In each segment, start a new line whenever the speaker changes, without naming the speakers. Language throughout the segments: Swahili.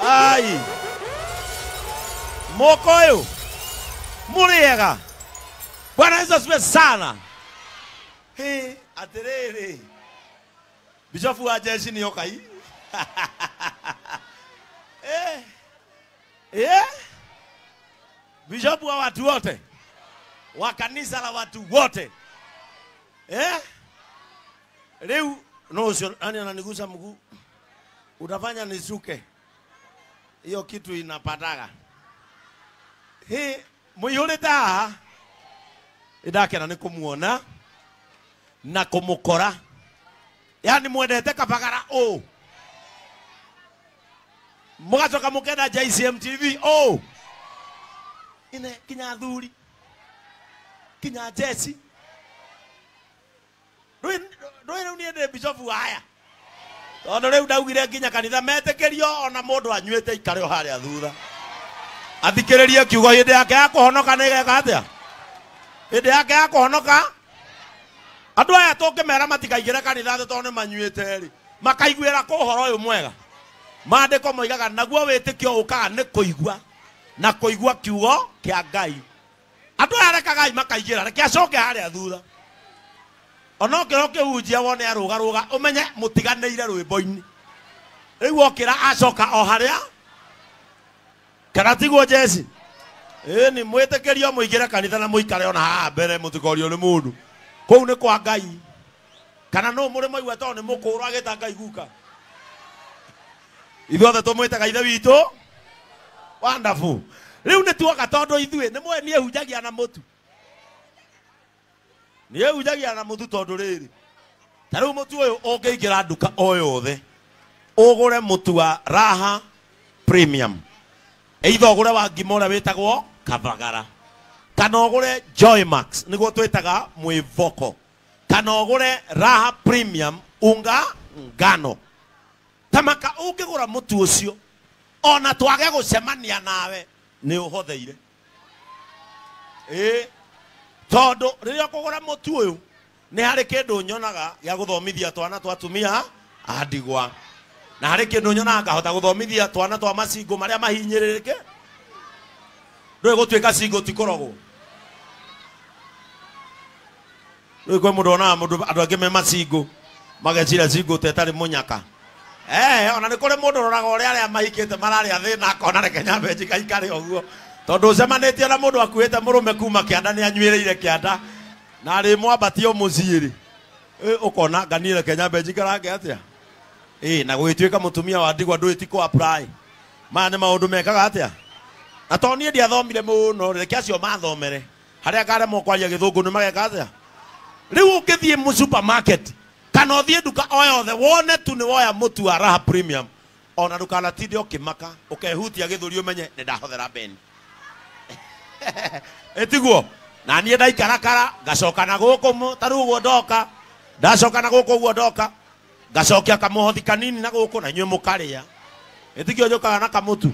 Ai. Mokoyo. Muriega. Bwana Yesu asifiwe sana. Aterere. Bishop wa jeshi ni yokai. Bishop wa watu wote. Wa kanisa la watu wote. Leo no sio ani ananigusa mguu. Utafanya nisuke. Hiyo kitu inapataga. Muyule ta. Idake na nikumuona na kumukora. Yani mwendete kapagara o. Mugacoka mukenda JCM TV o. Ine kinya thuri. Kinya Jesse. Rwĩrũ niĩ ndĩ bishofu haya. Tondũ rĩu ndaugire nginya kanitha metĩkĩrio ona mũndũ anyuĩte ikare o harĩa thutha. Athikĩrĩrie kiugo hĩndĩ yake ya kũhonoka nĩ geka atĩa? Hĩndĩ yake ya kũhonoka andũ aya tũngĩmera matikaingĩre kanitha tondũ nĩ manyuĩte rĩ. Makaiguĩra kũ ũhoro ũyũ mwega. Maandĩko moigaga naguo wĩtĩkio ũkaga nĩ kũigua na kũigua kiugo kĩa Ngai. Andũ aya rekagai makaingĩra reke acoke harĩa thutha. Ono kiroke ujia wone aruga umenye mutiganĩire rwĩmbo-inĩ. Rĩu okĩra acoka o harĩa kana tiguo Jesse. Ni mwĩtĩkĩrio mũingĩre kanitha na mũikare ona haha mbere mũtikorio nĩ mũndũ. Kũu nĩ kwa Ngai. Kana no mũrĩ maigua tondũ nĩ mũkũrũ agĩta Ngai guka. Ithuothe tũmwĩtaga ithe witũ. Wonderful. Rĩu nĩ tuoka tondũ ithuĩ nĩ mwe niĩ hunjagia na mũtu. Niĩ hunjagia na mũtu tondũ rĩrĩ. Ta rĩu mũtu ũyũ ũngĩingĩra nduka o yothe ũgũre mũtu wa Raha Premium. Either ũgũre wa ngima ũrĩa wĩtagwo Kabagara. Kana ũgũre Joy Max nĩguo twĩtaga mwĩvoko. Kana ũgũre Raha Premium unga ngano. Tamaka ũngĩgũra mũtu ũcio ona twage gũcemania nawe nĩ ũhotheire. Todo rĩrĩa kũgũra mũtu ũyũ nĩ harĩ kĩndũ nyonaga gĩa gũthomithia twana twa atumia a ndigwa. Na harĩ kĩndũ nyonaga ngahota gũthomithia twana twa macingo marĩa mahinyĩrĩrĩke. Ndũĩ gũtuĩka cingo ti kũrogwo. Ndũĩ kwĩ mũndũ onaga mũndũ andũ angĩ me macingo mageciria cingo tetarĩ mũnyaka. Ona nĩ kũrĩ mũndũ ũroraga ũrĩa arĩa mahikĩte mararĩa thĩna akona reke nyambe njikaikare ũguo. Tondũ ũcemanĩtie na mũndũ akuĩte mũrũme kuma kĩanda nĩ anyuĩrĩire kĩanda na arĩ mwambatio mũciĩ rĩ. Ũkona nganire Kenya mbe njikarange atĩa? Na gwĩtuĩka mũtumia wa ndigwa ndũĩ ti kũ apply. Maya nĩ maũndũ mekaga atĩa? Na tondũ niĩ ndiathomire mũno reke acio mathomere. Harĩa ngaremwo kwaria gĩthũngũ nĩ mageka atĩa? Rĩu ũngĩthiĩ mu supermarket kana ũthiĩ nduka o yothe wone tu nĩ woya mũtu wa Raha Premium. Ona ndũkanatinde ũkĩmaka ũkehutia gĩthũri ũmenye nĩ ndahothera beni. Etiguo na niĩ ndaikarakara ngacoka na gũkũ ta rĩu ũguo ndoka ndacoka na gũkũ ũguo ndoka ngacokia kamũhothi kanini na gũkũ na inyuĩ mũkarĩa. Etigio njokaga na kamũtu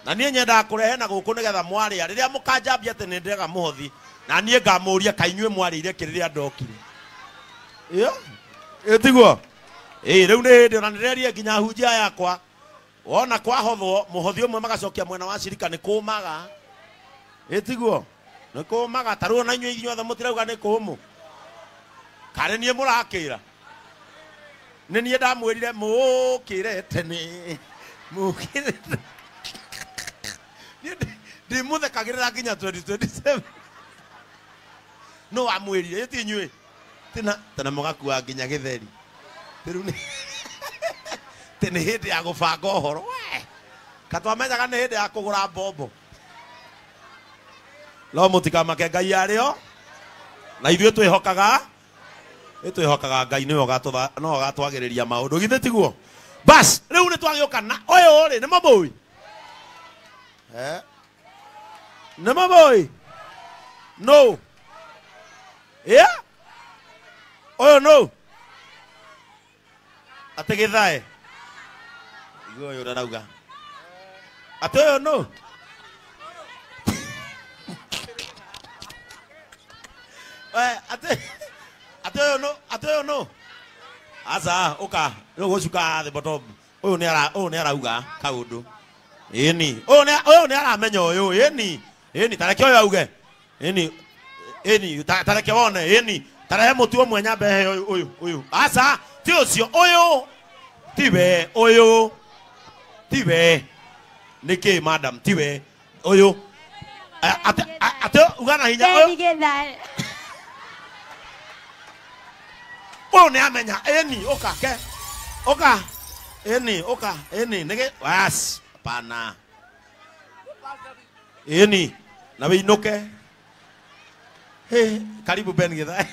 na niĩ nyendaga kũrehe na gũkũ nĩgetha mwarĩa rĩrĩa mũkanjambia atĩ nĩ ndĩrega mũhothi na niĩ ngamũria kainyuĩ mwarĩire kĩrĩrĩa ndokire. Etiguo rĩu nĩ hĩndĩ ona nĩrerie nginya hunjia yakwa wona kwahothwo mũhothi ũmwe magacokia mwena wa cirika nĩ kũmaga. Etiguo nĩ kũmaga ta rĩu na inyuothe mũtirauga nĩ kũmũ. Karĩ niĩ mũrakĩra nĩ niĩ ndamwĩrire mũkĩre tene mũkĩre ndĩmũthekagĩrĩra nginya 2027 no amwĩrire ti inyuĩ tena mũgakua nginya gĩtheri rĩu nĩ nĩ hĩndĩ ya gũbanga ũhoro katwamenyaga nĩ hĩndĩ ya kũgũra mbombo. No mũtikamake Ngai arĩo na ithuĩ twĩhokaga Ngai nĩwe ũgatwagĩrĩria maũndũ githĩ tiguo. Bas rĩu nĩ twagĩũka na ũyũ rĩ nĩ mũbũi. Nĩ mũbũi no ũyũ no atĩ gĩthae igũo ũyũ ndarauga atĩ ũyũ no Ate no. Asa oka no gocuka the bottom. Ũyũ nĩ arauga kaũndũ. Ini. Oyo ne aramenya oyo. Ini tareke oyo auge. Ini tareke wone. Ini tarehe mutu omwenya behe oyo. Asa ti ocio oyo. Tibe oyo. Tibe. Niki madam tibe oyo. Ate ugana hinya oyo. Oh ne amenya eni oka ke. Oka. Eni oka eni nige was pana. Eni na we inoke. Hey, karibu Ben githa.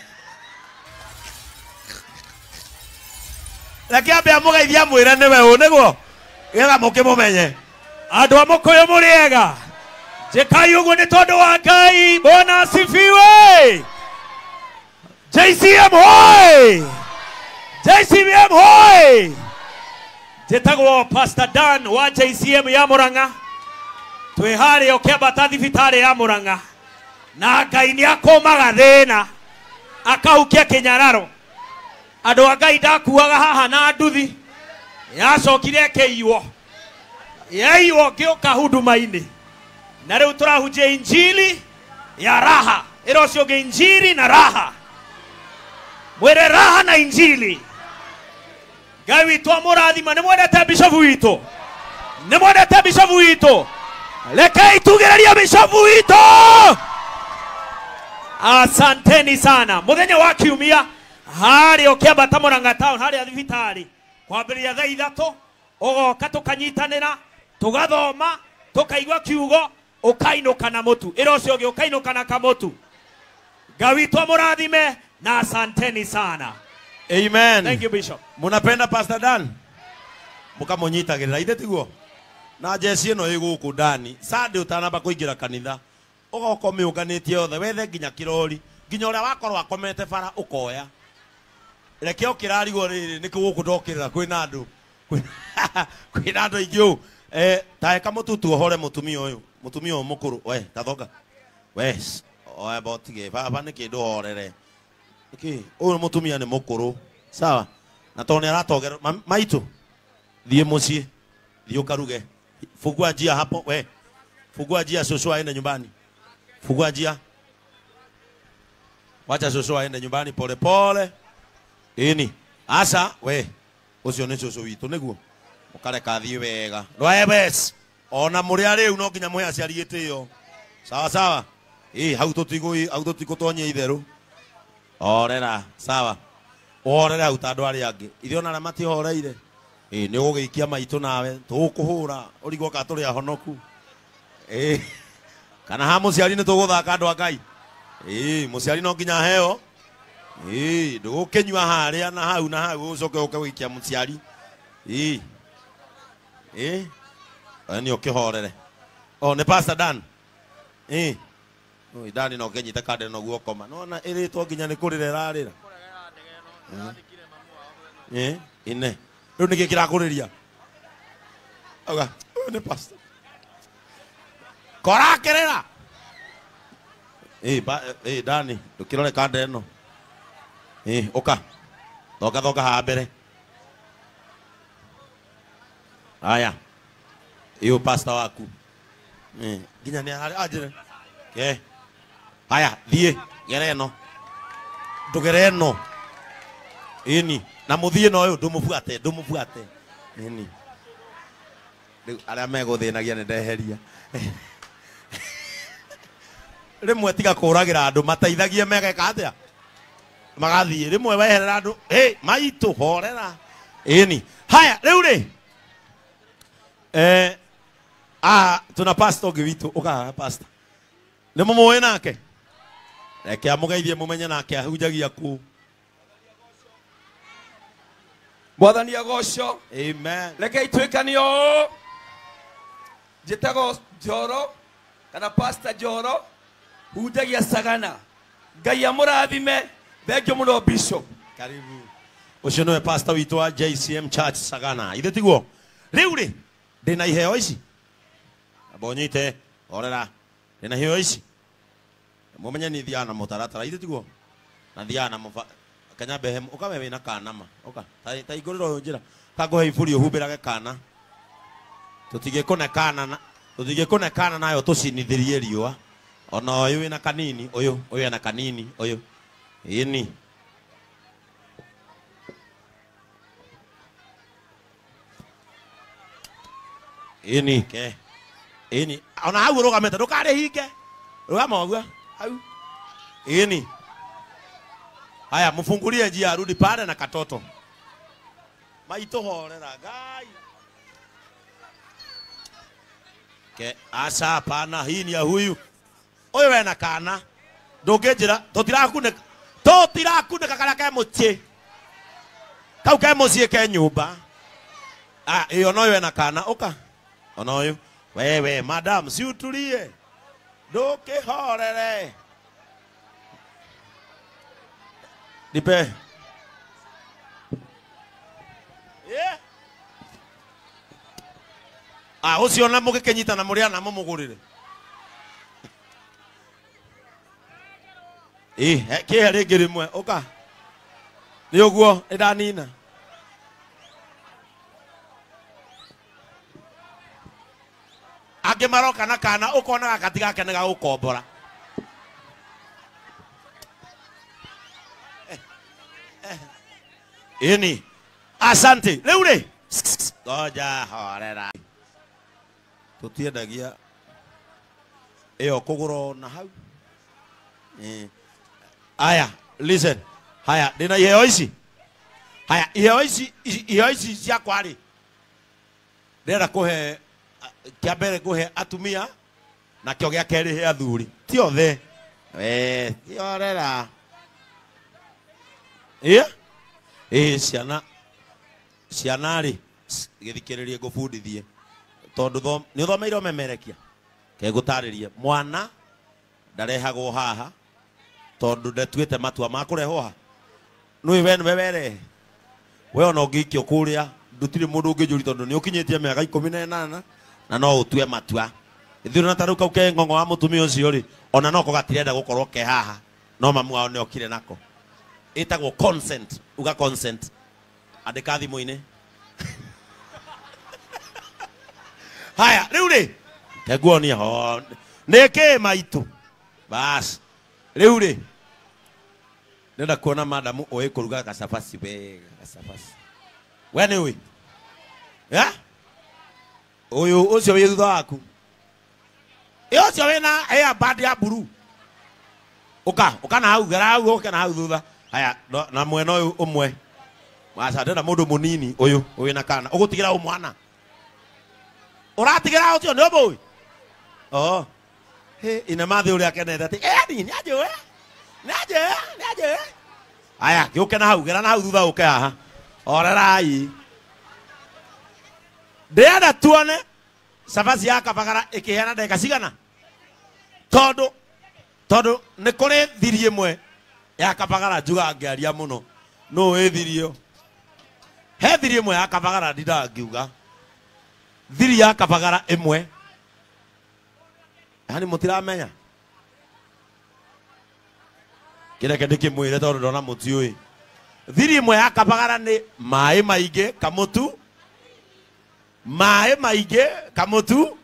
Laki abe amugeithia mwira niwe u niguo. Getha muke mumenye.
Andu amukoyo muriega. Jekai uguo ni tondu wa Ngai. Bwana asifiwe. JCM hoy! JCM hoy! Jetagwo Pastor Dan wa JCM ya Muranga. Twihari okebata thibitari ya Muranga. Na Ngai ni akomaga thina. Akaukia kinyararo. Andu a Ngai ndakuaga haha na nduthi. Yacokire keiwo. Yaiwo ngioka huduma-ini. Na riu turahunjia injili ya raha. Irocio ge injili na raha. Mwere raha na injili. Ngai witu amurathima ni mwendete bishop witu. Ni mwendete bishop witu. Lekei tugereria bishop witu. Asanteni sana. Muthenya wa kiumia hari okiambata Muranga town hari athibitari. Kwambiria thaa 3 ugoka tukanyitanira tugathoma tukaigwa kiugo ukainuka na mutu. Irocio ge ukainuka na kamutu. Ngai witu amurathime. Na asanteni sana.
Amen.
Thank you, Bishop.
Munapenda Pastor Dan? Mukamunyitagirira ithe tiguo. Na jesi ino iguku ndani. Sande utanamba kuingira kanitha. Ugoko miunganitie othe wethe nginya kirori. Nginya uria wakorwo akomete bara ukoya. Reke okirarigwo riri niki guku ndokirira kwina andu. Kwina andu ingio. Taeka mututu ohore mutumia uyu. Mutumia uyu mukuru. We, tathoka. Wes. Oya botige. Baba niki ndu horere. Okay, uyu mutumia ni mukuru. Sawa. Na tone aratogera maitu. Thie mucie. Thie ukaruge. Fungua njia hapo we. Fungua njia shosho aende nyumbani. Fungua njia. Wacha shosho aende nyumbani pole pole. Ini. Asa we. Ucio ni shosho witu niguo. Ukareka thie wega. Rwebes. Ona muri ari u no nginya mwe aciarigite yo. Sawa sawa. Hau tutikutonye itheru. Orera, sawa. Orera utandå arä angä ithe ona arä matihoreire nä å gå gä ikia maitå nawe tå kå hå ra å rigwo ka tå rä ahonoku kana ha må ciari nä tå gå thaka andå a Ngai må ciari no nginya heo ndå gå kä nyua harä a na hau å coke å ke gå ikia må ciari nä å kä horere nä Pastor Dan Dani no kenyite kande no guokoma nona iritwo nginya ni kurira irarira ine riu niki kirakuriria auga ni Pastor korakerera Dani ndukirore kande eno oka thoka ha mbere aya iyo Pastor waku nginya ni ajire haya thie gereno ndugereno ini na muthie no uyu ndumubuate ini riu aria meguthinagia ni ndeheria rimwe tiga kuragira andu mateithagie megeka atia magathie rimwe weherera andu maitu horera ini haya riu ri tuna pastor giwitu uka pastor ni mumuwe nake reke amugeithie mumenye nake ahunjagia ku
Mwathani agoco.
Amen.
Reke itwikanio njitago Njoro kana Pastor Njoro hunjagia Sagana. Ngai amurathime. Thank you muno Bishop.
Karibu. Ucio niwe pastor witu wa JCM Church Sagana. Ithe tiguo. Riu ri ndina iheo ici. Abonyite orera. Ndina iheo ici. Mumenye ni thiana mutaratara ithe tiguo. Na thiana kanya behe ukawe wina kana ma. Oka. Ta iguriro njira. Kago he iburi uhumbirage kana. tutigĩkũnekana nayo tũcinithirie riũa. Ona ũyũ wĩna kanini, ũyũ ena kanini, ũyũ. Ĩni. Ĩni ke. Ĩni. Ona hau ũrũgamĩte ndũkarĩhinge. Rũgama ũguo. Hau. Ĩni. Haya, mfungulie njia arudi pale na katoto. Maito horera Ngai. Ke asa hapana, hii ni ya huyu. Oyo wena kana. Ndũngĩnjĩra tũtirakunĩka karĩa ke mũciĩ. Kau ke mũciĩ ke nyũmba. Ĩyo no wena kana ũka. Ona ũyũ. Wewe madam, si utulie. Ndũkĩhorere. Nipe. Yeah. Ucio na mũgĩkĩnyitana mũrĩana mũmũgũrĩre. Kĩhe rĩngĩ rĩmwe ũka. Nĩ ũguo nĩndanina. Angĩ maroka na kana ũkonaga katigake nĩ gagũkombora. Ini asante rĩu rĩ ngoja horera tũtiendagia ĩyo kũgũra na hau. Aya listen, haya ndĩna iheo ici. Haya iheo ici ciakwa rĩ ndĩrenda kũhe kĩa mbere kũhe atumia na kĩo gĩa kerĩ he athuri ti othe horera. Ciana rĩ gĩthikĩrĩrie ngũbundithie tondũ nĩ ũthomeire ũmemerekia ke ngũtarĩrie mwana ndarehagwo haha tondũ ndetuĩte matua ma kũrehwo haha. Nũĩ we nĩwe werehe we ona ũngĩikio kũrĩa ndũtirĩ mũndũ ũngĩnjũri tondũ nĩ ũkinyĩtie mĩaka 18 na no ũtue matua. Ithuĩ na tarĩu kau ke ng'ong'o wa mũtumia ũcio rĩ ona no ko gatirenda gũkorwo ke haha no mamu wao nĩ okire nako. Itagwo consent, uga consent. Andĩka thimũ-inĩ. Haya, rĩu rĩ. Teguonia ho. Nĩkĩ maitũ. Bas. Rĩu rĩ. Nenda kuona madamu oĩ kũruga gacabaci wega, gacabaci. We nĩ ũĩ? Ya? Ũyũ ũcio wĩ thutha waku. Ũcio wĩna hairband ya blue. Ũka na hau, gara hau, ũka na hau thutha. Haya na mwena ũyũ ũmwe. Waca ndĩna mũndũ mũnini ũyũ na kana. Ũgũtigĩra ũmwana. Ũratigĩra ũcio nĩ ũmũĩ? Ina mathĩ ũrĩa akenete atĩ nĩanjũĩ. Nĩanjũĩ. Haya gĩũke na hau, gera na hau thutha ũke haha. Horerai. Ndĩrenda tuone cabaci ya kabagara ĩkĩheana ndagĩka cigana. Tondũ nĩ kũrĩ thiri ĩmwe ya kabagara njuga ngĩaria mũno no wĩthirio. He thiri ĩmwe ya kabagara ndindaga ngiuga. Thiri ya kabagara ĩmwe. Yani mũtiramenya. Kĩreke ndĩkĩmwĩre tondũ ndona mũtiũĩ. Thiri ĩmwe ya kabagara nĩ maĩ maingĩ kamũtu. Maĩ maingĩ kamũtu.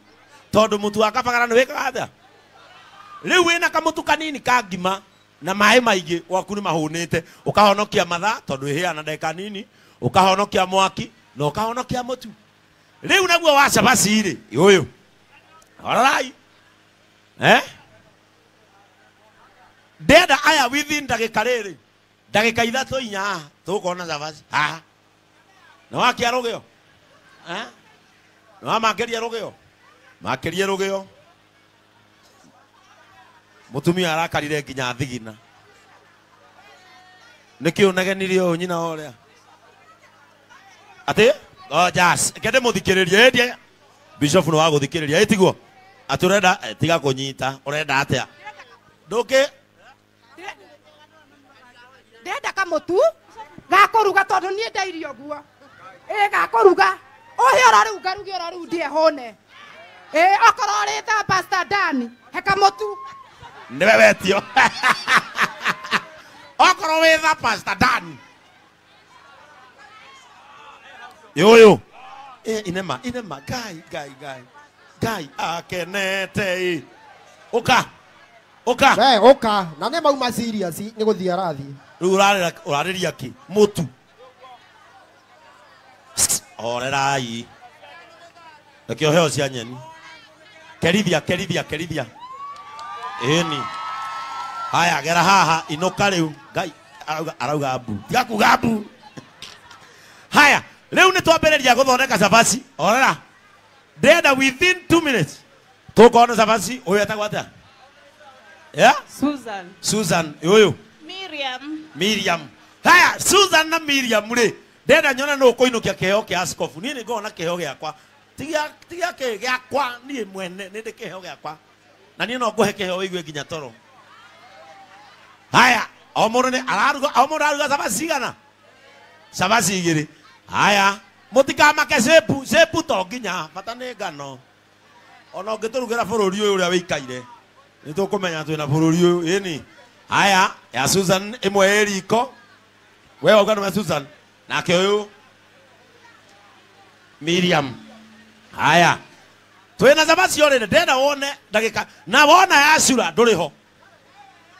Tondũ mũtu wa kabagara nĩ wĩkaga atĩa? Rĩu wĩna kamũtu kanini ka ngima na maĩ maingĩ waku nĩ mahũnĩte ũkahonokia mathaa tondũ ĩhĩana ndagĩka nini ũkahonokia mwaki na ũkahonokia mũtu. Rĩu naguo wa cabaci rĩ ũyũ. Alright. Ndenda aya within ndagĩka rĩrĩ ndagĩka 3-4 tũkona cabaci. Na wakia rũgĩo. Na makĩria rũgĩo. Makĩria rũgĩo. Mũtumia arakarire nginya thigina. Nĩkĩ ũnegenirie ũyũ nyina ũrĩa? Atĩ? Jas, kende mũthikĩrĩrie hĩndĩ Bishop nĩ wa gũthikĩrĩria ĩtiguo. Atĩ ũrenda tiga kũnyita, ũrenda atĩa? Ndũkĩ?
Ndenda kamũtu gakũruga tondũ niĩ ndairio guo. Gakũruga. Ũhĩ ũrarunga rugi ũraru ndiehũne. Okorwo rĩta Pastor Dan, he kamũtu.
Nĩwe wetio. Okorwo wĩtha Pastor Dan. Ũyũ inema gai akenete uka
we oka na ne mauma serious ni guthia rathi
urariria ki mutu orerai akio heo cia nyeni kerithia eni haya gera haha inoka riu ngai arauga mbu tiga kuga mbu haya riu ni twambiriria guthondeka cabaci orera ndenda within 2 minutes tukona cabaci uyu etagwo atia Susan uyu Miriam haya Susan na Miriam ri ndenda nyona no kuinukia kiheo kia askofu ni ni ngona kiheo giakwa tiga giakwa ni mwene ni ndi kiheo giakwa na ni no nguhe kiheo igwe nginya toro haya omundu ni araruga cabaci igana cabaci igiri haya mutikamake sepu to nginya bata ni ngano ona ngiturugira bururi uyu uria wikaire ni tukumenya twina bururi uyu ini haya ya Susan imwe eriko wewe ugano na Susan nake uyu Miriam haya twina cabaci yore ndenda wone ndagika na wona yacura nduriho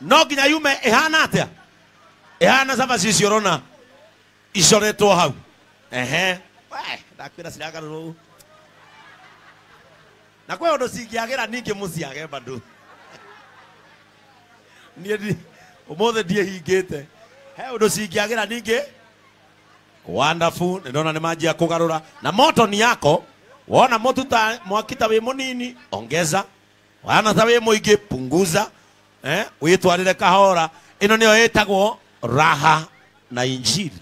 no nginya yume ihana atia ihana cabaci icio rona icoretwo hau ndakwira ciragaruru na kwe undu cingiagira ningi muciage bado nie umothe ndie hingite he undu cingiagira ningi wonderful ndona ni manjia kugarura na moto ni yako wona moto ta mwakita wi munini ongeza wana ta wi muingi punguza witwarire kahora ino niyo yetagwo raha na injili